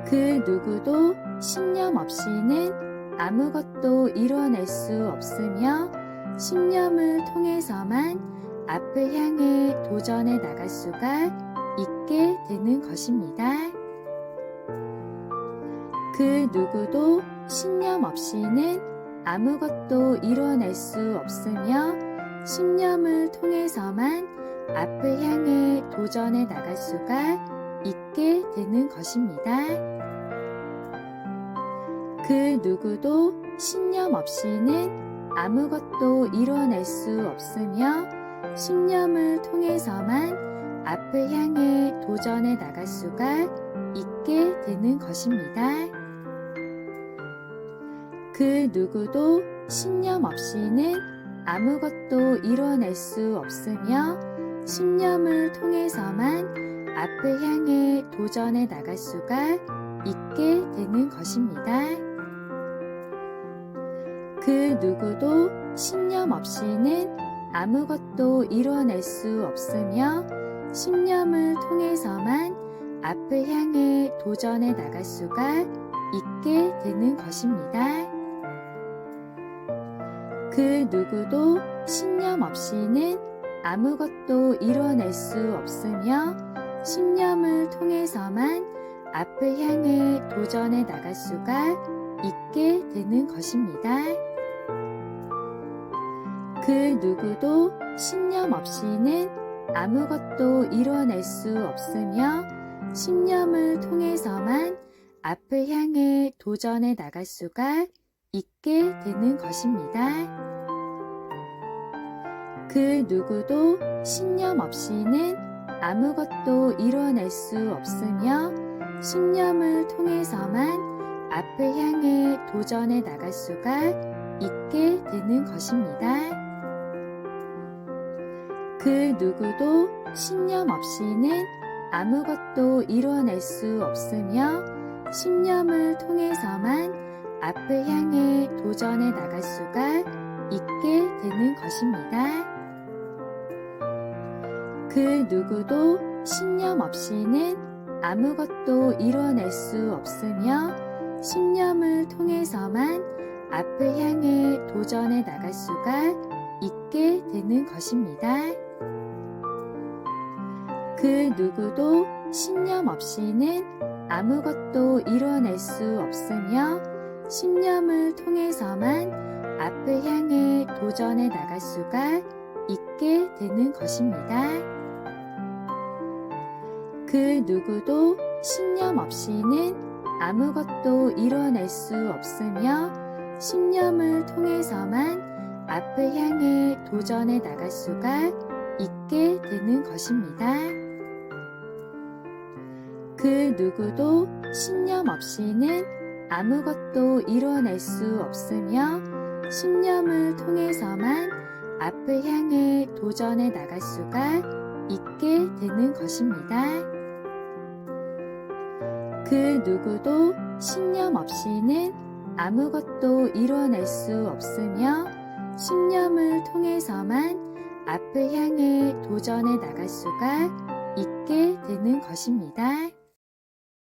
그 누구도 신념 없이는 아무것도 이뤄낼 수 없으며 신념을 통해서만 앞을 향해 도전해 나갈 수가 있게 되는 것입니다. 그 누구도 신념 없이는 아무것도 이뤄낼 수 없으며 신념을 통해서만 앞을 향해 도전해 나갈 수가 있게 되는 것입니다. 그 누구도 신념 없이는 아무것도 이뤄낼 수 없으며 신념을 통해서만 앞을 향해 도전해 나갈 수가 있게 되는 것입니다. 그 누구도 신념 없이는 아무것도 이뤄낼 수 없으며 신념을 통해서만 앞을 향해 도전해 나갈 수가 있게 되는 것입니다. 그 누구도 신념 없이는 아무것도 이뤄낼 수 없으며 신념을 통해서만 앞을 향해 도전해 나갈 수가 있게 되는 것입니다. 그 누구도 신념 없이는 아무것도 이뤄낼 수 없으며 신념을 통해서만 앞을 향해 도전해 나갈 수가 있게 되는 것입니다. 그 누구도 신념 없이는 아무것도 이뤄낼 수 없으며 신념을 통해서만 앞을 향해 도전해 나갈 수가 있게 되는 것입니다. 그 누구도 신념 없이는 아무것도 이뤄낼 수 없으며 신념을 통해서만 앞을 향해 도전해 나갈 수가 있게 되는 것입니다. 그 누구도 신념 없이는 아무것도 이뤄낼 수 없으며 신념을 통해서만 앞을 향해 도전해 나갈 수가 있게 되는 것입니다. 그 누구도 신념 없이는 아무것도 이뤄낼 수 없으며 신념을 통해서만 앞을 향해 도전해 나갈 수가 있게 되는 것입니다. 그 누구도 신념 없이는 아무것도 이뤄낼 수 없으며 신념을 통해서만 앞을 향해 도전해 나갈 수가 있게 되는 것입니다. 그 누구도 신념 없이는 아무것도 이뤄낼 수 없으며 신념을 통해서만 앞을 향해 도전해 나갈 수가 있게 되는 것입니다. 그 누구도 신념 없이는 아무것도 이뤄낼 수 없으며 신념을 통해서만 앞을 향해 도전해 나갈 수가 있게 되는 것입니다. 그 누구도 신념 없이는 아무것도 이뤄낼 수 없으며 신념을 통해서만 앞을 향해 도전해 나갈 수가 있게 되는 것입니다.